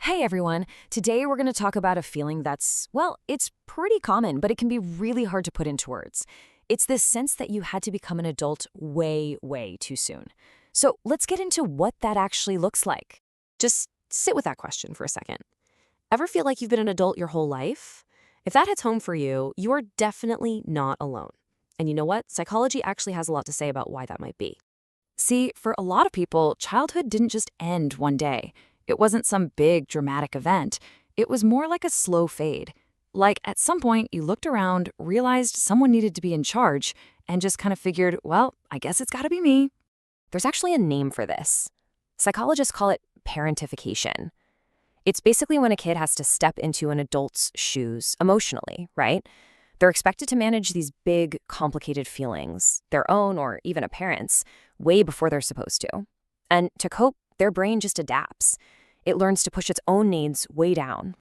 Hey everyone, today we're going to talk about a feeling that's, well, it's pretty common, but it can be really hard to put into words. It's this sense that you had to become an adult way, way too soon. So let's get into what that actually looks like. Just sit with that question for a second. Ever feel like you've been an adult your whole life? If that hits home for you, you are definitely not alone. And you know what? Psychology actually has a lot to say about why that might be. See, for a lot of people, childhood didn't just end one day. It wasn't some big dramatic event. It was more like a slow fade. Like at some point, you looked around, realized someone needed to be in charge, and just kind of figured, well, I guess it's gotta be me. There's actually a name for this. Psychologists call it parentification. It's basically when a kid has to step into an adult's shoes emotionally, right? They're expected to manage these big, complicated feelings, their own or even a parent's, way before they're supposed to. And to cope, their brain just adapts. It learns to push its own needs way down.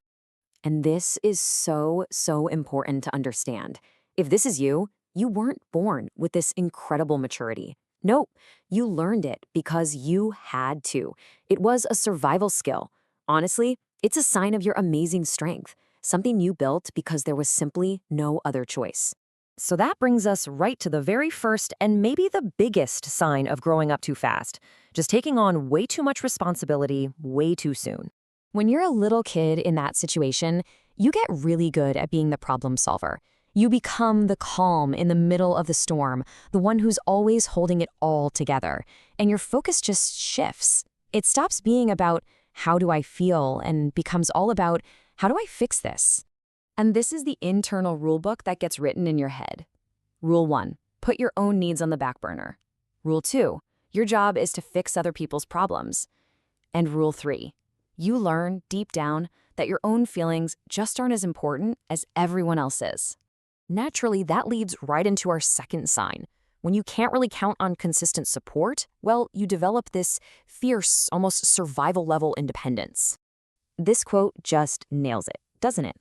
And this is so, so important to understand. If this is you, you weren't born with this incredible maturity. Nope, you learned it because you had to. It was a survival skill. Honestly, it's a sign of your amazing strength, something you built because there was simply no other choice. So that brings us right to the very first and maybe the biggest sign of growing up too fast, just taking on way too much responsibility way too soon. When you're a little kid in that situation, you get really good at being the problem solver. You become the calm in the middle of the storm, the one who's always holding it all together, and your focus just shifts. It stops being about how do I feel and becomes all about how do I fix this? And this is the internal rulebook that gets written in your head. Rule 1, put your own needs on the back burner. Rule 2, your job is to fix other people's problems. And Rule 3, you learn deep down that your own feelings just aren't as important as everyone else's. Naturally, that leads right into our second sign. When you can't really count on consistent support, well, you develop this fierce, almost survival-level independence. This quote just nails it, doesn't it?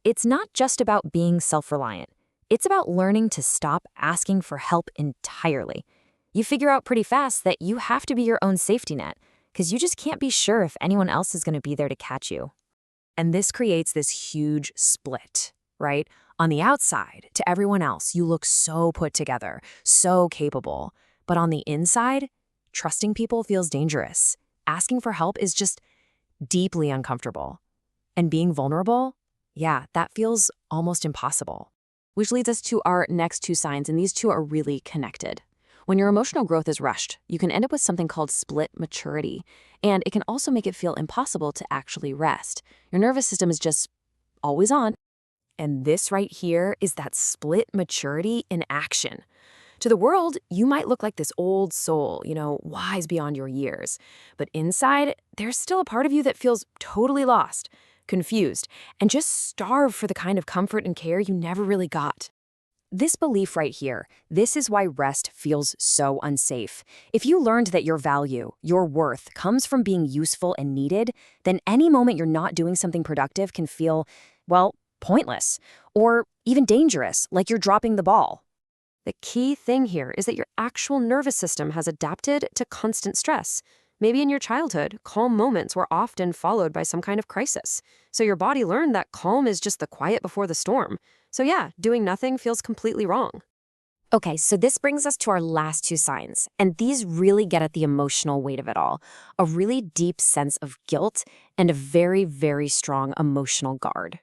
It's not just about being self-reliant. It's about learning to stop asking for help entirely. You figure out pretty fast that you have to be your own safety net, because you just can't be sure if anyone else is going to be there to catch you. And this creates this huge split, right? On the outside, to everyone else, you look so put together, so capable. But on the inside, trusting people feels dangerous. Asking for help is just deeply uncomfortable. And being vulnerable, yeah, that feels almost impossible. Which leads us to our next two signs, and these two are really connected. When your emotional growth is rushed, you can end up with something called split maturity, and it can also make it feel impossible to actually rest. Your nervous system is just always on. And this right here is that split maturity in action. To the world, you might look like this old soul, wise beyond your years. But inside, there's still a part of you that feels totally lost, confused, and just starved for the kind of comfort and care you never really got. This belief right here, this is why rest feels so unsafe. If you learned that your value, your worth, comes from being useful and needed, then any moment you're not doing something productive can feel, well, pointless, or even dangerous, like you're dropping the ball. The key thing here is that your actual nervous system has adapted to constant stress. Maybe in your childhood, calm moments were often followed by some kind of crisis. So your body learned that calm is just the quiet before the storm. So yeah, doing nothing feels completely wrong. Okay, so this brings us to our last two signs, and these really get at the emotional weight of it all. A really deep sense of guilt and a very, very strong emotional guard.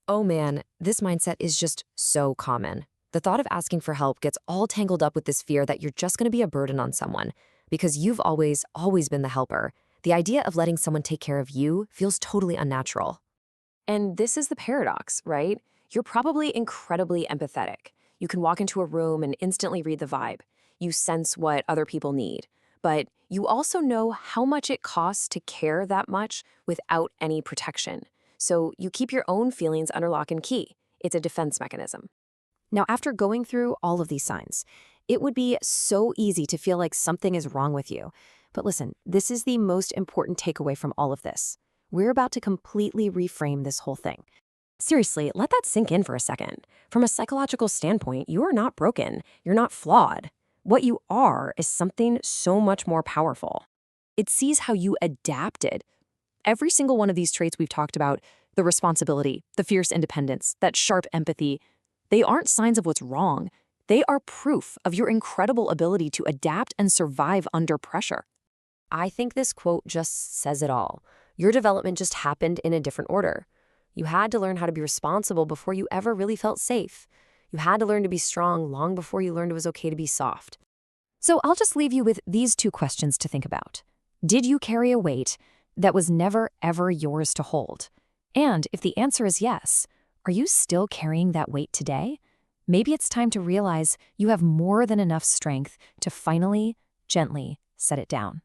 Oh man, this mindset is just so common. The thought of asking for help gets all tangled up with this fear that you're just going to be a burden on someone. Because you've always been the helper. The idea of letting someone take care of you feels totally unnatural. And this is the paradox, right? You're probably incredibly empathetic. You can walk into a room and instantly read the vibe. You sense what other people need. But you also know how much it costs to care that much without any protection. So you keep your own feelings under lock and key. It's a defense mechanism. Now, after going through all of these signs, it would be so easy to feel like something is wrong with you. But listen, this is the most important takeaway from all of this. We're about to completely reframe this whole thing. Seriously, let that sink in for a second. From a psychological standpoint, you are not broken. You're not flawed. What you are is something so much more powerful. It sees how you adapted. Every single one of these traits we've talked about, the responsibility, the fierce independence, that sharp empathy, they aren't signs of what's wrong. They are proof of your incredible ability to adapt and survive under pressure. I think this quote just says it all. Your development just happened in a different order. You had to learn how to be responsible before you ever really felt safe. You had to learn to be strong long before you learned it was okay to be soft. So I'll just leave you with these two questions to think about. Did you carry a weight that was never, ever yours to hold? And if the answer is yes, are you still carrying that weight today? Maybe it's time to realize you have more than enough strength to finally, gently set it down.